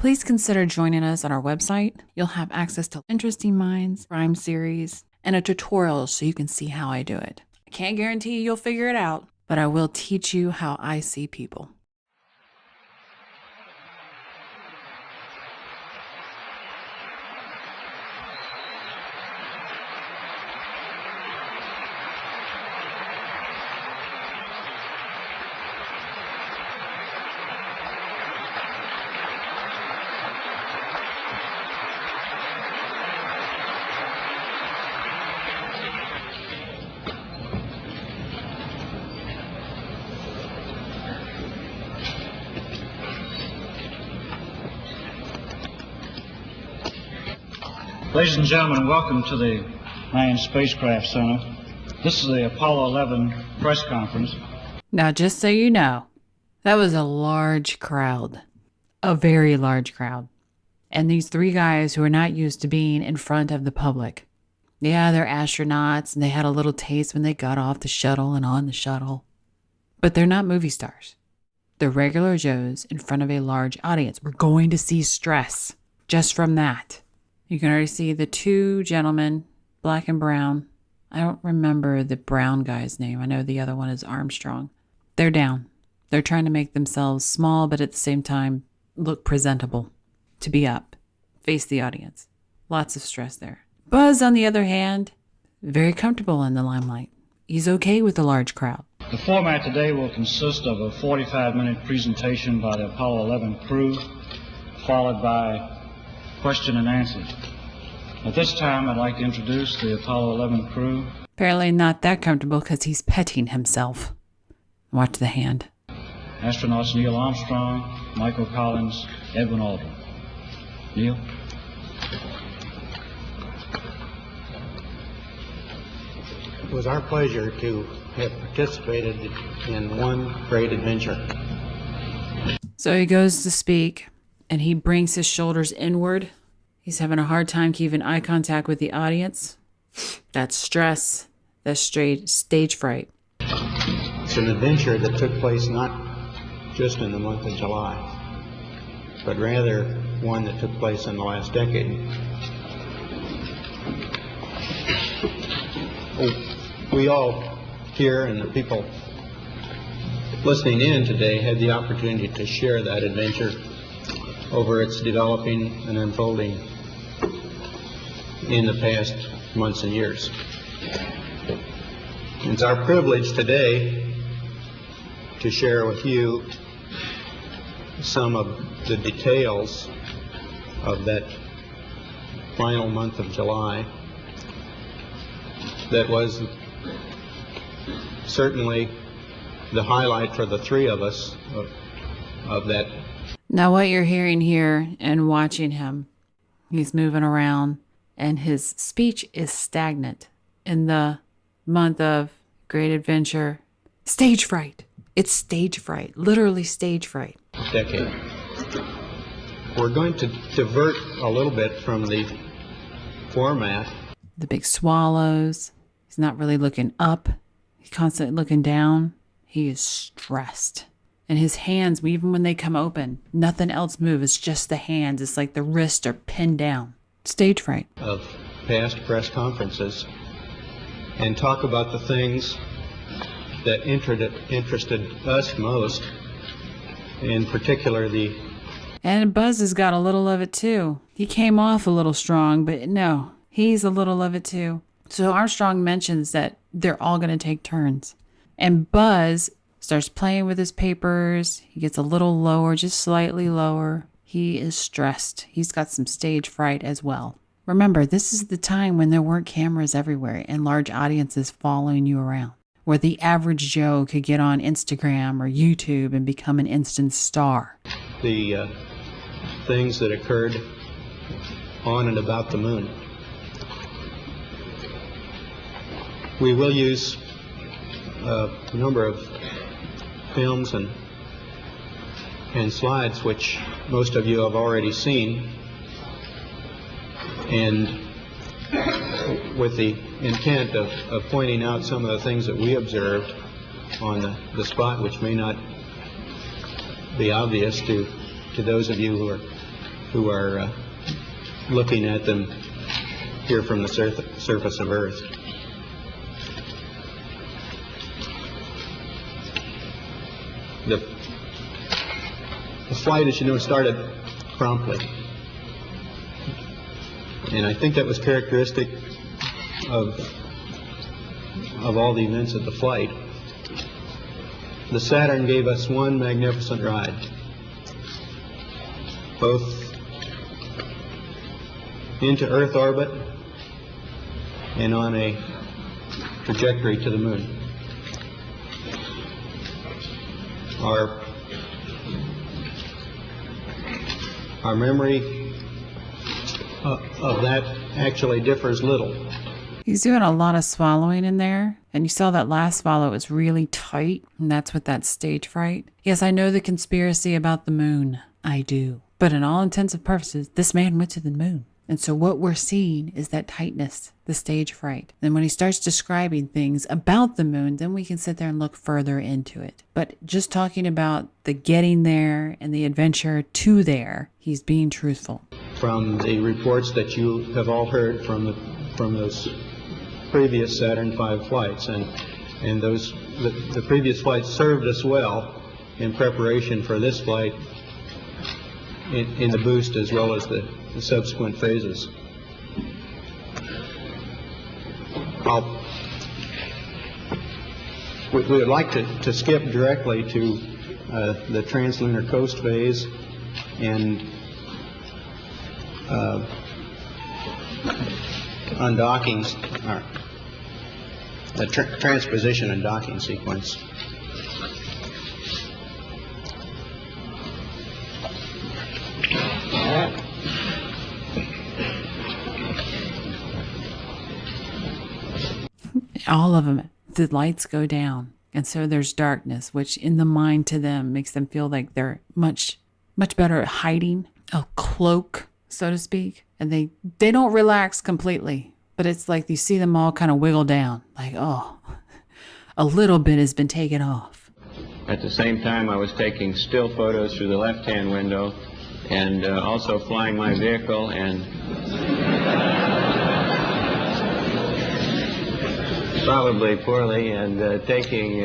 Please consider joining us on our website. You'll have access to Interesting Minds, crime series, and a tutorial so you can see how I do it. I can't guarantee you'll figure it out, but I will teach you how I see people. Ladies and gentlemen, welcome to the Manned Spacecraft Center. This is the Apollo 11 press conference. Now, just so you know, that was a large crowd, a very large crowd. And these three guys who are not used to being in front of the public. Yeah, they're astronauts and they had a little taste when they got off the shuttle and on the shuttle. But they're not movie stars. They're regular Joes in front of a large audience. We're going to see stress just from that. You can already see the two gentlemen, black and brown. I don't remember the brown guy's name. I know the other one is Armstrong. They're down. They're trying to make themselves small, but at the same time, look presentable. To be up. Face the audience. Lots of stress there. Buzz, on the other hand, very comfortable in the limelight. He's okay with the large crowd. The format today will consist of a 45-minute presentation by the Apollo 11 crew, followed by question and answers. At this time, I'd like to introduce the Apollo 11 crew. Apparently not that comfortable because he's petting himself. Watch the hand. Astronauts Neil Armstrong, Michael Collins, Edwin Aldrin. Neil? It was our pleasure to have participated in one great adventure. So he goes to speak, and he brings his shoulders inward. He's having a hard time keeping eye contact with the audience. That's stress. That's stage fright. It's an adventure that took place not just in the month of July, but rather one that took place in the last decade. We all here and the people listening in today had the opportunity to share that adventure over its developing and unfolding in the past months and years. It's our privilege today to share with you some of the details of that final month of July that was certainly the highlight for the three of us of that. Now what you're hearing here and watching him, he's moving around and his speech is stagnant in the month of great adventure. Stage fright. It's stage fright, literally stage fright. Decade. We're going to divert a little bit from the format. The big swallows. He's not really looking up. He's constantly looking down. He is stressed. And his hands, even when they come open, nothing else moves. It's just the hands. It's like the wrists are pinned down. Stage fright. Of past press conferences and talk about the things that interested us most, in particular the... And Buzz has got a little of it too. He came off a little strong, but no, he's a little of it too. So Armstrong mentions that they're all going to take turns. And Buzz starts playing with his papers. He gets a little lower, just slightly lower. He is stressed. He's got some stage fright as well. Remember, this is the time when there weren't cameras everywhere and large audiences following you around, where the average Joe could get on Instagram or YouTube and become an instant star. The things that occurred on and about the moon. We will use a number of films and slides which most of you have already seen, and with the intent of pointing out some of the things that we observed on the spot which may not be obvious to those of you who are who are looking at them here from the surface of Earth. The flight, as you know, started promptly. And I think that was characteristic of all the events of the flight. The Saturn gave us one magnificent ride, both into Earth orbit and on a trajectory to the moon. Our memory of that actually differs little. He's doing a lot of swallowing in there. And you saw that last swallow was really tight. And that's with that stage fright. Yes, I know the conspiracy about the moon. I do. But in all intents and purposes, this man went to the moon. And so what we're seeing is that tightness, the stage fright. And when he starts describing things about the moon, then we can sit there and look further into it. But just talking about the getting there and the adventure to there, he's being truthful. From the reports that you have all heard from those previous Saturn V flights, and those the previous flights served us well in preparation for this flight in the boost as well as the subsequent phases. We would like to skip directly to the translunar coast phase and undockings, the transposition and docking sequence. All of them, the lights go down. And so there's darkness, which in the mind to them makes them feel like they're much better at hiding, a cloak, so to speak. And they don't relax completely, but it's like you see them all kind of wiggle down, like, oh, a little bit has been taken off. At the same time, I was taking still photos through the left-hand window and also flying my vehicle and probably poorly and taking...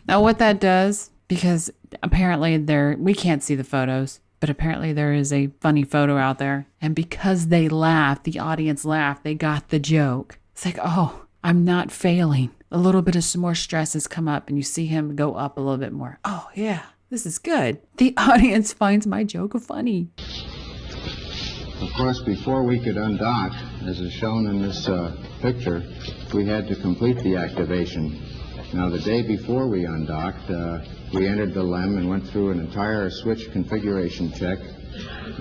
Now what that does, because apparently we can't see the photos, but apparently there is a funny photo out there. And because they laughed, the audience laughed, they got the joke. It's like, oh, I'm not failing. A little bit of some more stress has come up and you see him go up a little bit more. Oh, yeah, this is good. The audience finds my joke funny. Of course, before we could undock, as is shown in this picture, we had to complete the activation. Now, the day before we undocked, we entered the LEM and went through an entire switch configuration check,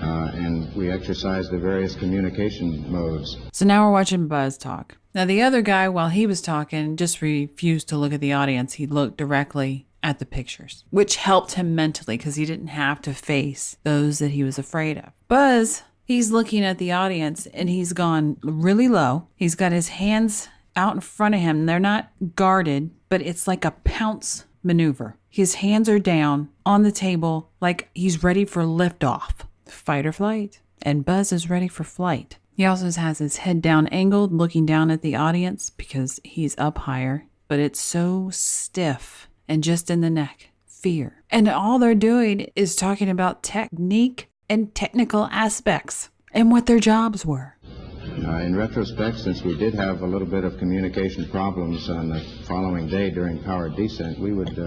and we exercised the various communication modes. So now we're watching Buzz talk. Now, the other guy, while he was talking, just refused to look at the audience. He looked directly at the pictures, which helped him mentally because he didn't have to face those that he was afraid of. Buzz, he's looking at the audience, and he's gone really low. He's got his hands out in front of him. They're not guarded, but it's like a pounce maneuver. His hands are down on the table like he's ready for liftoff, fight or flight. And Buzz is ready for flight. He also has his head down angled, looking down at the audience because he's up higher, but it's so stiff and just in the neck, fear. And all they're doing is talking about technique and technical aspects and what their jobs were. In retrospect, since we did have a little bit of communication problems on the following day during powered descent, we would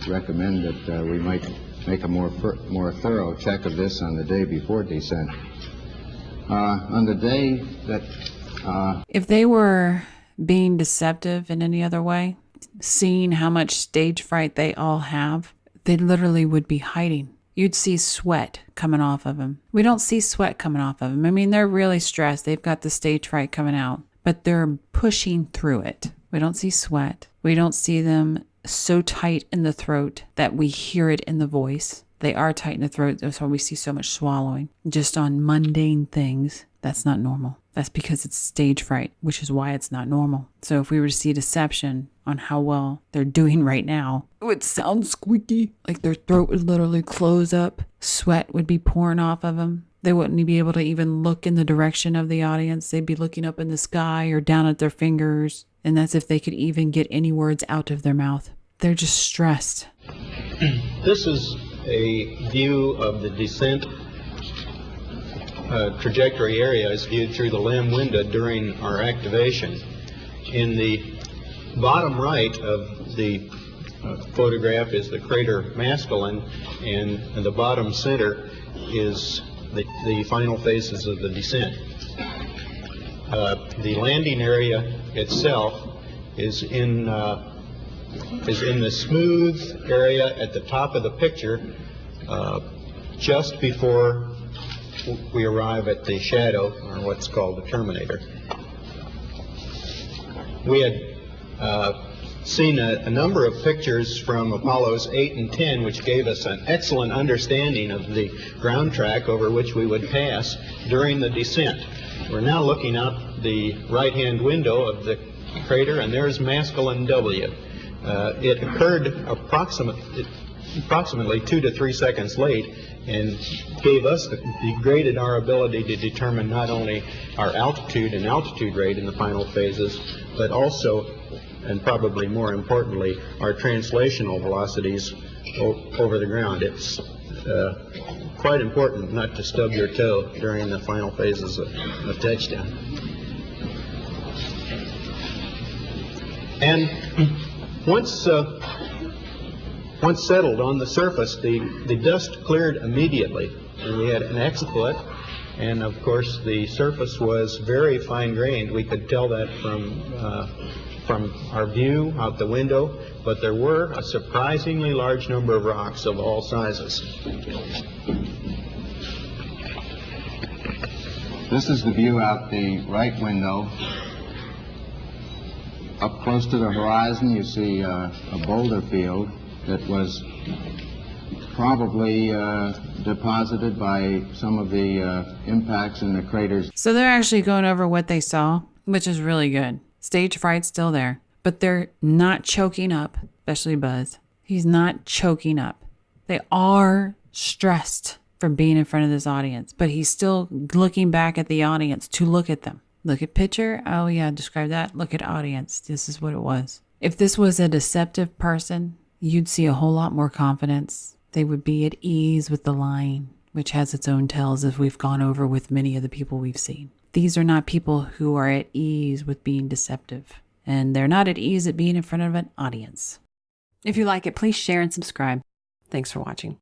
recommend that we might make a more thorough check of this on the day before descent. On the day that... If they were being deceptive in any other way, seeing how much stage fright they all have, they literally would be hiding. You'd see sweat coming off of them. We don't see sweat coming off of them. I mean, they're really stressed. They've got the stage fright coming out, but they're pushing through it. We don't see sweat. We don't see them so tight in the throat that we hear it in the voice. They are tight in the throat. That's why we see so much swallowing. Just on mundane things, that's not normal. That's because it's stage fright, which is why it's not normal. So if we were to see deception on how well they're doing right now, it would sound squeaky. Like their throat would literally close up. Sweat would be pouring off of them. They wouldn't be able to even look in the direction of the audience. They'd be looking up in the sky or down at their fingers. And that's if they could even get any words out of their mouth. They're just stressed. This is a view of the descent trajectory area as viewed through the LEM window during our activation. In the bottom right of the photograph is the crater Maskelyne, and in the bottom center is the final phases of the descent. The landing area itself is in the smooth area at the top of the picture, just before we arrive at the shadow, or what's called the terminator. We had seen a number of pictures from Apollos 8 and 10, which gave us an excellent understanding of the ground track over which we would pass during the descent. We're now looking out the right-hand window of the crater, and there's Maskelyne W. It occurred approximately 2 to 3 seconds late, and degraded our ability to determine not only our altitude and altitude rate in the final phases, but also, and probably more importantly, our translational velocities over the ground. It's quite important not to stub your toe during the final phases of touchdown. And once settled on the surface, the dust cleared immediately, and we had an exploit. And of course, the surface was very fine-grained. We could tell that from our view out the window, but there were a surprisingly large number of rocks of all sizes. This is the view out the right window. Up close to the horizon, you see a boulder field that was probably deposited by some of the impacts in the craters. So they're actually going over what they saw, which is really good. Stage fright's still there, but they're not choking up, especially Buzz. He's not choking up. They are stressed from being in front of this audience, but he's still looking back at the audience to look at them. Look at picture. Oh yeah, describe that. Look at audience. This is what it was. If this was a deceptive person, you'd see a whole lot more confidence. They would be at ease with the lying, which has its own tells, as we've gone over with many of the people we've seen. These are not people who are at ease with being deceptive, and they're not at ease at being in front of an audience. If you like it, please share and subscribe. Thanks for watching.